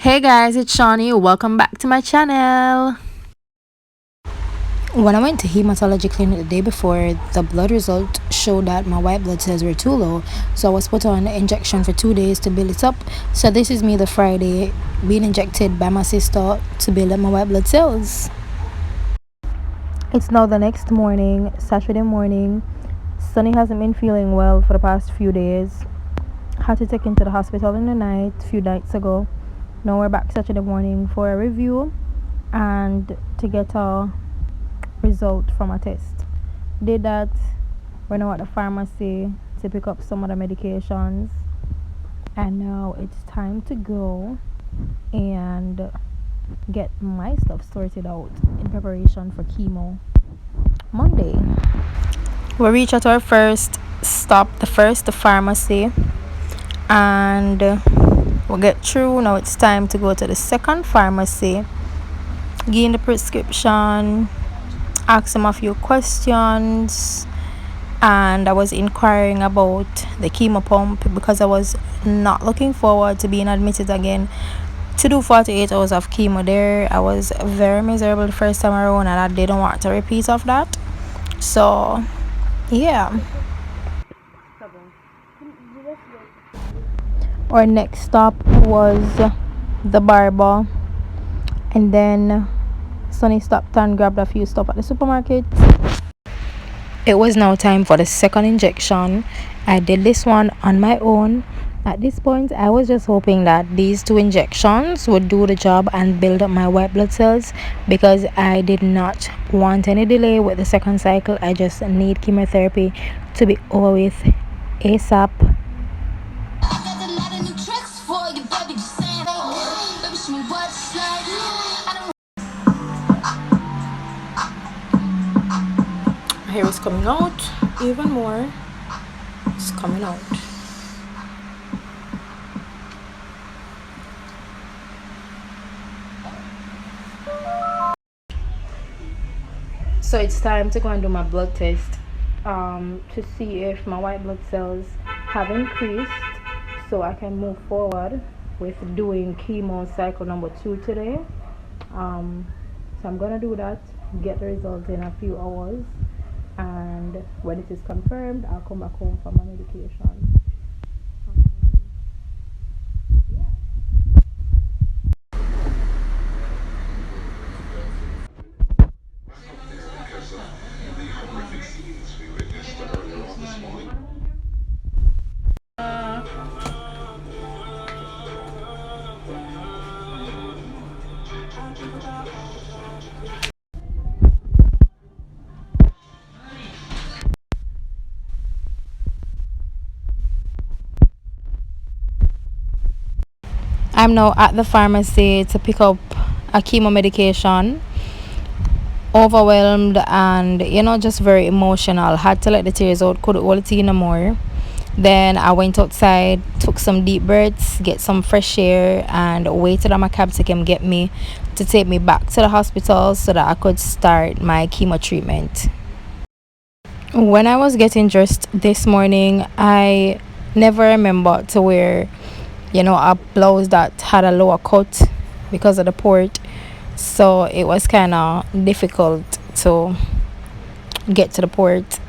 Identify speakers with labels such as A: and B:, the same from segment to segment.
A: Hey guys, it's Shawnee. Welcome back to my channel. When I went to hematology clinic the day before, the blood result showed that my white blood cells were too low, so I was put on an injection for 2 days to build it up. So this is me the Friday being injected by my sister to build up my white blood cells. It's now the next morning, Saturday morning. Sunny hasn't been feeling well for the past few days. Had to take him to the hospital in the night a few nights ago. Now we're back Saturday morning for a review and to get a result from a test. Did that. We're now at the pharmacy to pick up some of the medications, and now it's time to go and get my stuff sorted out in preparation for chemo Monday. We reach at our first stop, the pharmacy, and we'll get through. Now it's time to go to the second pharmacy, gain the prescription, ask them a few questions, and I was inquiring about the chemo pump because I was not looking forward to being admitted again to do 48 hours of chemo there. I was very miserable the first time around and I didn't want to repeat of that. So yeah, our next stop was the barber, and then Sonny stopped and grabbed a few stuff at the supermarket. It was now time for the second injection. I did this one on my own. At this point, I was just hoping that these two injections would do the job and build up my white blood cells because I did not want any delay with the second cycle. I just need chemotherapy to be over with ASAP. Hair is coming out even more. It's coming out. So it's time to go and do my blood test to see if my white blood cells have increased so I can move forward with doing chemo cycle number 2 today. So I'm gonna do that, get the results in a few hours, and when it is confirmed, I'll come back home for my medication. I'm now at the pharmacy to pick up a chemo medication. Overwhelmed and just very emotional. Had to let the tears out, couldn't hold it in no more. Then I went outside, took some deep breaths, get some fresh air, and waited on my cab to come get me to take me back to the hospital so that I could start my chemo treatment. When I was getting dressed this morning, I never remembered to wear a blouse that had a lower cut because of the port, so it was kind of difficult to get to the port.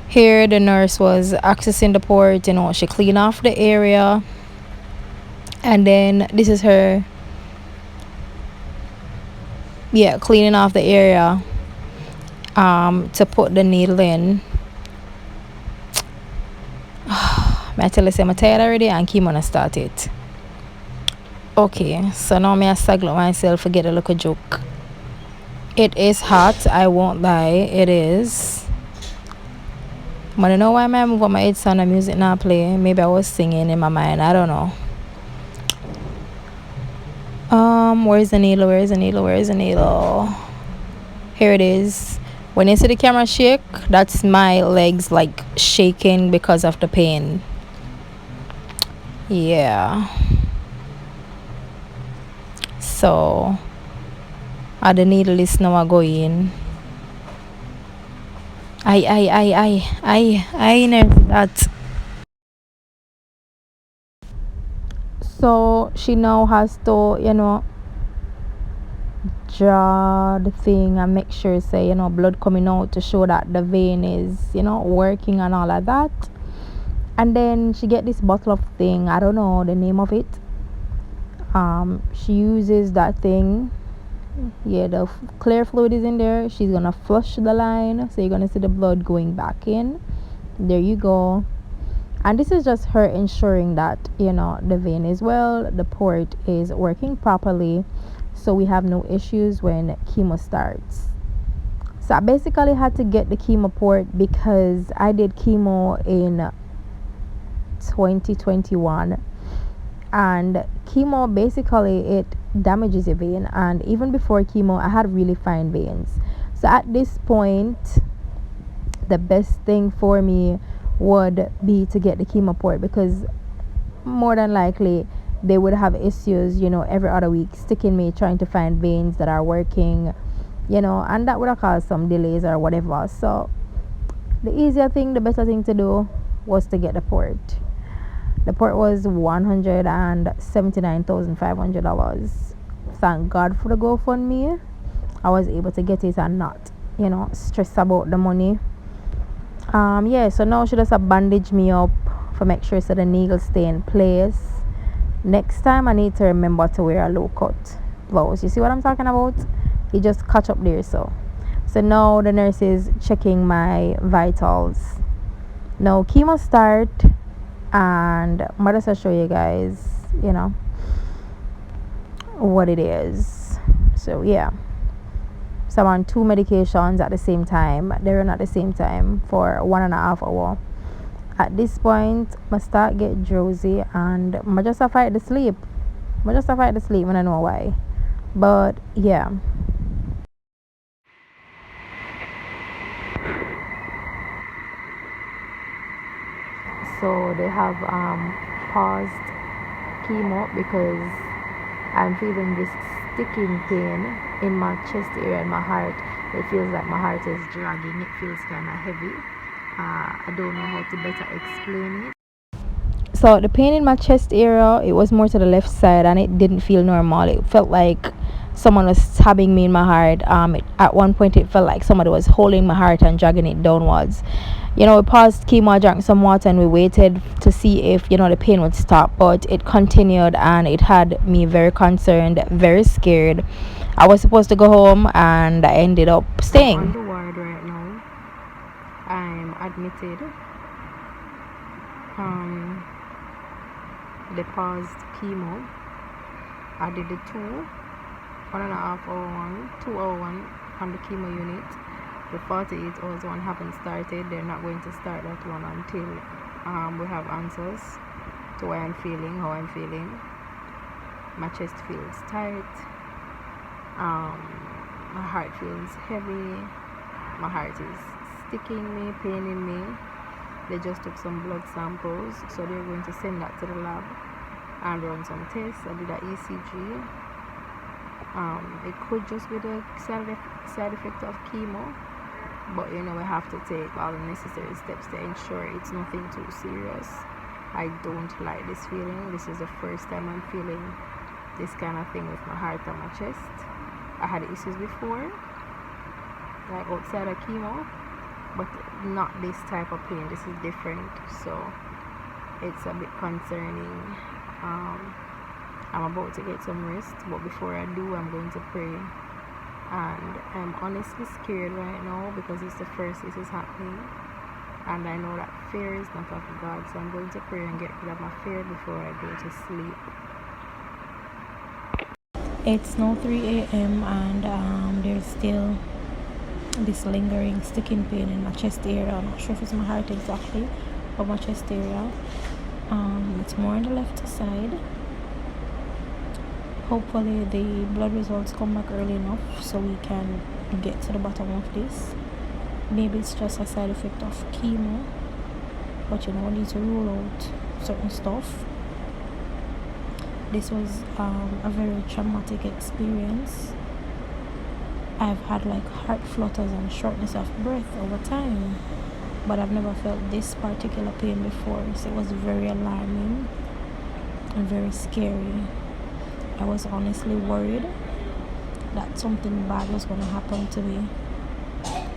A: Here the nurse was accessing the port, she cleaned off the area, and then this is her cleaning off the area to put the needle in. I tell you, I'm tired already and chemo not started. Okay, so now I stagger myself to get a little joke. It is hot, I won't lie, it is. But I know why I move on my head sound and music not play. Maybe I was singing in my mind, I don't know. Where's the needle? Here it is. When you see the camera shake, that's my legs like shaking because of the pain. Yeah. So the needle is now going. I know that. So she now has to, draw the thing and make sure, say, blood coming out to show that the vein is, working and all of that. And then she get this bottle of thing, I don't know the name of it. She uses that thing. Yeah, the clear fluid is in there. She's gonna flush the line, so you're gonna see the blood going back in. There you go. And this is just her ensuring that the vein is well, the port is working properly, so we have no issues when chemo starts. So I basically had to get the chemo port because I did chemo in 2021, and chemo basically it damages your vein, and even before chemo I had really fine veins. So at this point the best thing for me would be to get the chemo port, because more than likely they would have issues every other week sticking me trying to find veins that are working, and that would have caused some delays or whatever. So the easier thing, the better thing to do was to get the port. The port was $179,500. Thank God for the GoFundMe. I was able to get it and not, stress about the money. Yeah, so now she just bandage me up for make sure so the needles stay in place. Next time I need to remember to wear a low cut blouse. You see what I'm talking about? It just catch up there. So now the nurse is checking my vitals. Now chemo start, and I'm just to show you guys what it is. So yeah, so I'm on 2 medications at the same time. They run at the same time for 1.5 hours. At this point I start get drowsy, and I just fight the sleep. When I know why. But yeah, so they have paused chemo because I'm feeling this sticking pain in my chest area and my heart. It feels like my heart is dragging. It feels kind of heavy. I don't know how to better explain it. So the pain in my chest area, it was more to the left side, and it didn't feel normal. It felt like someone was stabbing me in my heart. At one point it felt like somebody was holding my heart and dragging it downwards. We paused chemo, I drank some water, and we waited to see if the pain would stop, but it continued, and it had me very concerned, very scared. I was supposed to go home, and I ended up staying. I'm on the ward right now. I'm admitted. They paused chemo. I did the 1.5 hour one, 2 hour one on the chemo unit. The 48 hours one haven't started. They're not going to start that one until we have answers to how I'm feeling. My chest feels tight. My heart feels heavy. My heart is sticking me, paining me. They just took some blood samples, so they're going to send that to the lab and run some tests. I did an ECG. It could just be the side effect of chemo, but we have to take all the necessary steps to ensure it's nothing too serious. I don't like this feeling. This is the first time I'm feeling this kind of thing with my heart and my chest. I had issues before, like outside of chemo, but not this type of pain. This is different, so it's a bit concerning. I'm about to get some rest, but before I do, I'm going to pray. And I'm honestly scared right now because it's the first this is happening, and I know that fear is not of God, so I'm going to pray and get rid of my fear before I go to sleep. It's now 3 a.m. and there's still this lingering sticking pain in my chest area. I'm not sure if it's my heart exactly, but my chest area. It's more on the left side. Hopefully the blood results come back early enough so we can get to the bottom of this. Maybe it's just a side effect of chemo, but we need to rule out certain stuff. This was a very traumatic experience. I've had like heart flutters and shortness of breath over time, but I've never felt this particular pain before, so it was very alarming. and very scary. I was honestly worried that something bad was going to happen to me.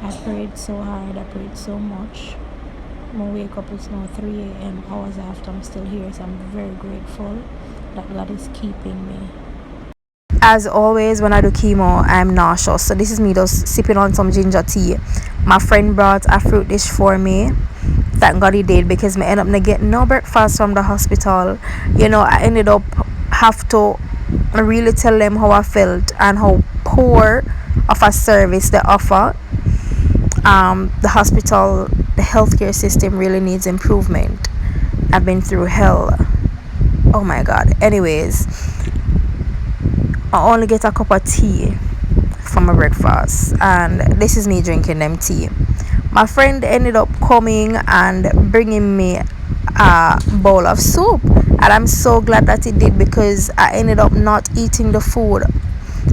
A: I prayed so hard, I prayed so much. My wake up is now 3 a.m. hours after. I'm still here, so I'm very grateful that God is keeping me. As always, when I do chemo, I'm nauseous, so this is me just sipping on some ginger tea. My friend brought a fruit dish for me. Thank God he did, because I ended up not getting no breakfast from the hospital. I ended up have to really tell them how I felt and how poor of a service they offer. The hospital, the healthcare system really needs improvement. I've been through hell. Oh my God. Anyways, I only get a cup of tea for my breakfast, and this is me drinking them tea. My friend ended up coming and bringing me a bowl of soup, and I'm so glad that he did, because I ended up not eating the food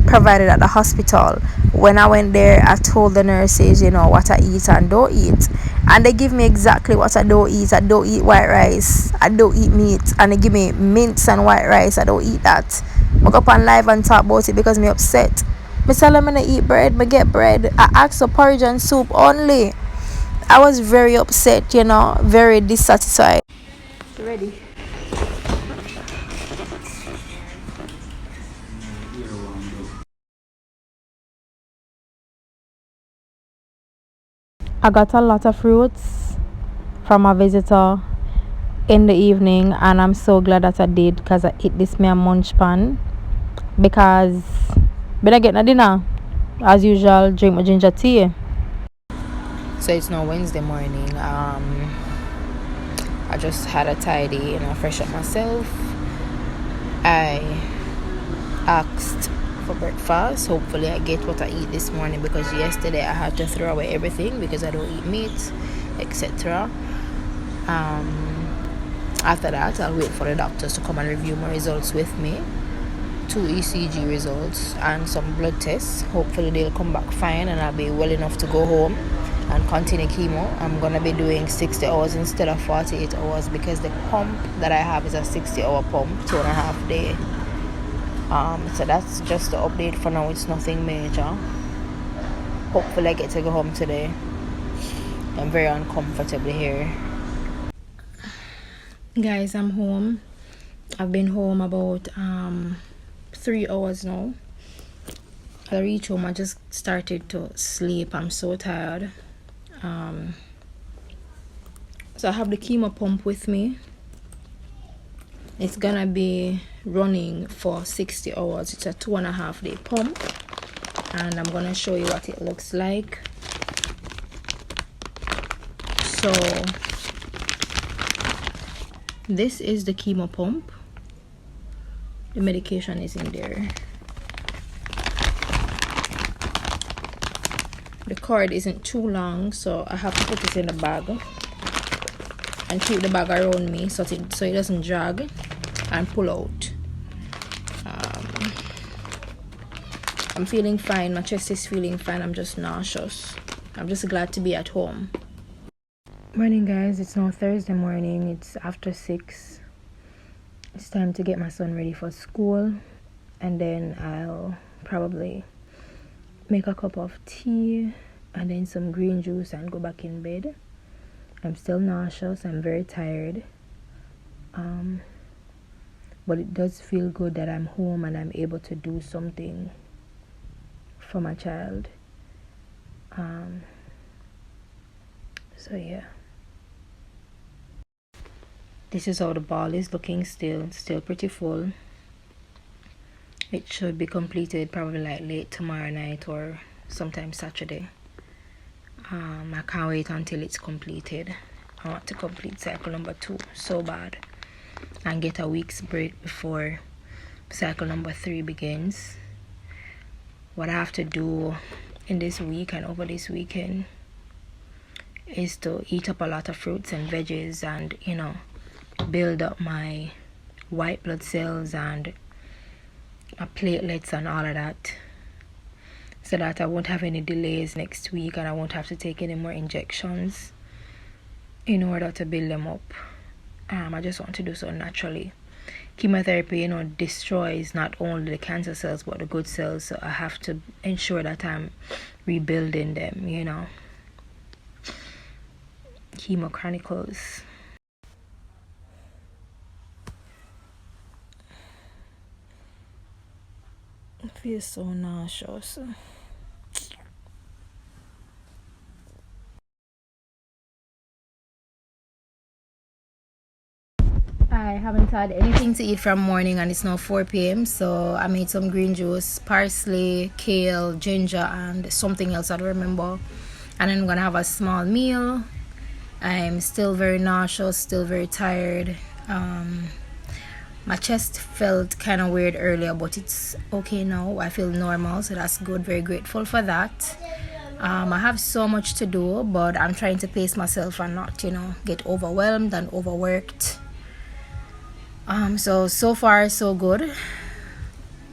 A: provided at the hospital. When I went there, I told the nurses, what I eat and don't eat, and they give me exactly what I don't eat. I don't eat white rice, I don't eat meat, and they give me mince and white rice. I don't eat that. I go up on live and talk about it because me upset. Me tell them I eat bread, me get bread. I asked for porridge and soup only. I was very upset, very dissatisfied. Ready? I got a lot of fruits from a visitor in the evening, and I'm so glad that I did, because I ate this me a munch pan, because when I get no dinner, as usual, drink my ginger tea. So it's now Wednesday morning. I just had a tidy, fresh up myself. I asked for breakfast. Hopefully I get what I eat this morning, because yesterday I had to throw away everything because I don't eat meat, etc. After that, I'll wait for the doctors to come and review my results with me. 2 ECG results and some blood tests. Hopefully they'll come back fine and I'll be well enough to go home and continue chemo. I'm gonna be doing 60 hours instead of 48 hours, because the pump that I have is a 60-hour pump, 2.5 day. So that's just the update for now. It's nothing major. Hopefully I get to go home today. I'm very uncomfortable here. Guys, I'm home. I've been home about 3 hours now. I reached home, I just started to sleep. I'm so tired. So I have the chemo pump with me. It's gonna be running for 60 hours. It's a 2.5 day pump, and I'm gonna show you what it looks like. So this is the chemo pump. The medication is in there. The cord isn't too long, so I have to put it in the bag and keep the bag around me so it doesn't drag and pull out. I'm feeling fine. My chest is feeling fine. I'm just nauseous. I'm just glad to be at home. Morning, guys. It's now Thursday morning. It's after 6. It's time to get my son ready for school, and then I'll probably make a cup of tea and then some green juice and go back in bed. I'm still nauseous. I'm very tired. But it does feel good that I'm home and I'm able to do something for my child. So yeah. This is how the ball is looking still pretty full. It should be completed probably like late tomorrow night or sometime Saturday. I can't wait until it's completed. I want to complete cycle number 2 so bad and get a week's break before cycle number 3 begins. What I have to do in this week and over this weekend is to eat up a lot of fruits and veggies and build up my white blood cells and my platelets and all of that, so that I won't have any delays next week and I won't have to take any more injections in order to build them up. I just want to do so naturally. chemotherapy, destroys not only the cancer cells but the good cells. So I have to ensure that I'm rebuilding them. Chemo chronicles. I feel so nauseous. I haven't had anything to eat from morning and it's now 4 p.m. So I made some green juice, parsley, kale, ginger, and something else I don't remember. And then I'm gonna have a small meal. I'm still very nauseous, still very tired. My chest felt kind of weird earlier, but it's okay now. I feel normal, so that's good. Very grateful for that. I have so much to do, but I'm trying to pace myself and not, get overwhelmed and overworked. So far so good.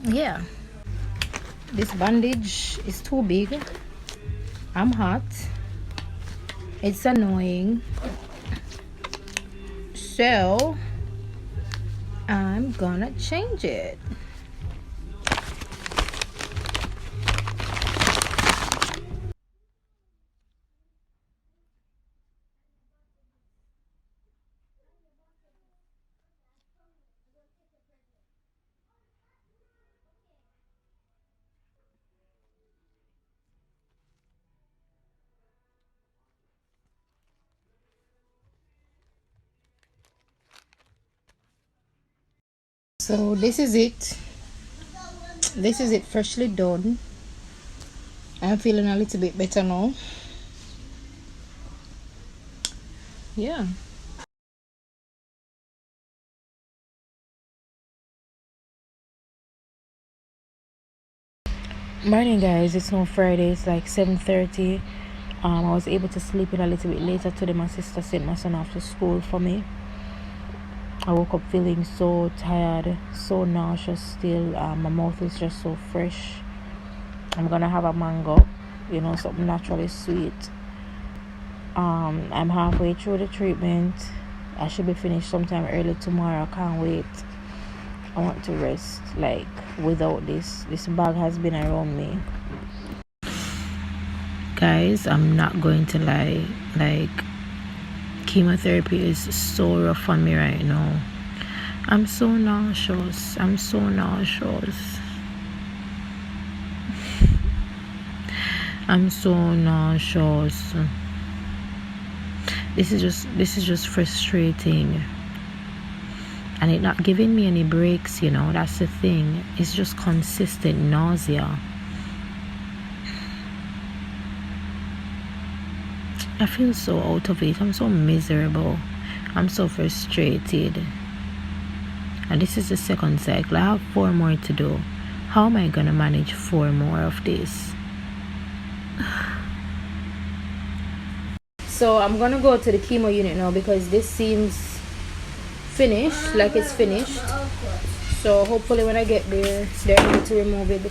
A: Yeah. This bandage is too big. I'm hot. It's annoying. So I'm gonna change it. So this is it. This is it, freshly done. I'm feeling a little bit better now. Yeah. Morning, guys. It's now Friday. It's like 7:30. I was able to sleep in a little bit later today. My sister sent my son off to school for me. I woke up feeling so tired, so nauseous still. My mouth is just so fresh. I'm gonna have a mango, something naturally sweet. I'm halfway through the treatment. I should be finished sometime early tomorrow. I can't wait. I want to rest. Like, without this bag has been around me. Guys, I'm not going to lie. Like, chemotherapy is so rough on me right now. I'm so nauseous. I'm so nauseous. I'm so nauseous. This is just frustrating. And it not giving me any breaks, that's the thing. It's just consistent nausea. I feel so out of it. I'm so miserable. I'm so frustrated. And this is the second cycle. I have 4 more to do. How am I gonna manage 4 more of this? So I'm gonna go to the chemo unit now because this seems finished, like it's finished. So hopefully when I get there, they're able to remove it.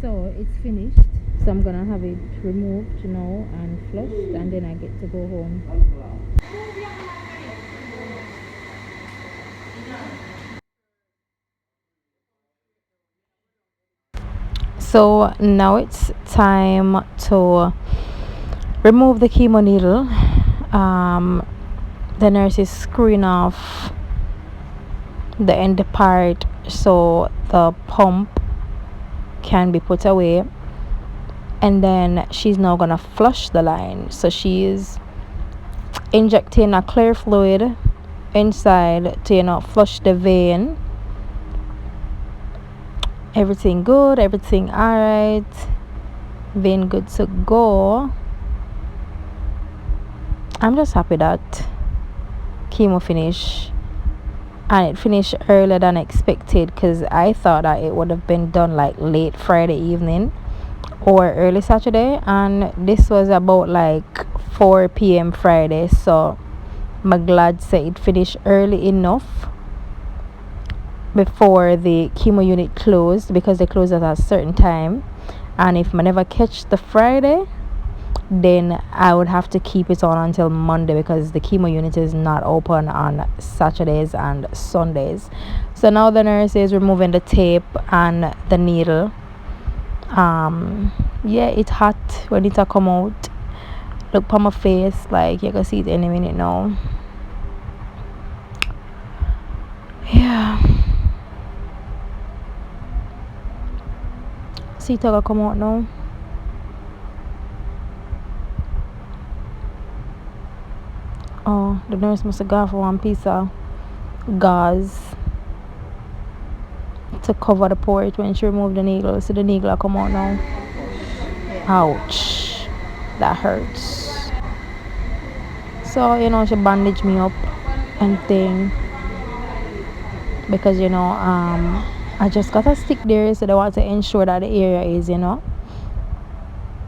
A: So it's finished. So I'm gonna have it removed now and flushed, and then I get to go home. So now it's time to remove the chemo needle. The nurse is screwing off the end part so the pump can be put away, and then she's now gonna flush the line. So she's injecting a clear fluid inside to flush the vein. Everything good, everything alright, vein good to go. I'm just happy that chemo finish, and it finished earlier than expected, because I thought that it would have been done like late Friday evening or early Saturday, and this was about like 4 p.m. Friday. So I'm glad say it finished early enough before the chemo unit closed, because they close at a certain time. And if I never catch the Friday, then I would have to keep it on until Monday because the chemo unit is not open on Saturdays and Sundays. So now the nurse is removing the tape and the needle. Yeah, it's hot when it come out. Look on my face, like you can see it any minute now. Yeah, see it gonna come out now. Oh, the nurse must have gone for one piece of gauze to cover the port when she removed the needle. So the needle come out now. Ouch, that hurts. So she bandaged me up and thing because I just got a stick there, so they want to ensure that the area is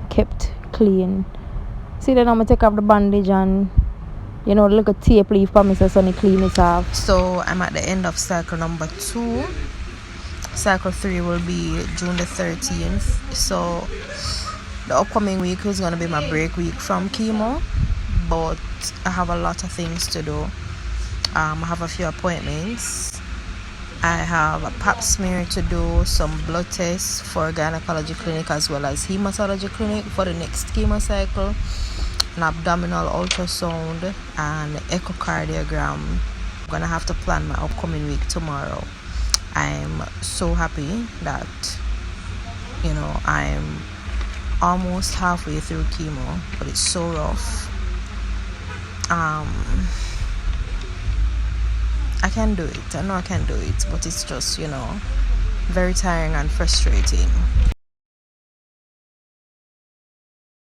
A: kept clean. See, then I'm gonna take off the bandage and the little tape leave for me so Sonny clean it off. So I'm at the end of cycle number 2. Cycle 3 will be June the 13th. So the upcoming week is gonna be my break week from chemo, but I have a lot of things to do. I have a few appointments. I have a pap smear to do, some blood tests for gynecology clinic as well as hematology clinic for the next chemo cycle, an abdominal ultrasound and echocardiogram. I'm gonna have to plan my upcoming week tomorrow. I'm so happy that I'm almost halfway through chemo, but it's so rough. I can do it. I know I can do it, but it's just very tiring and frustrating.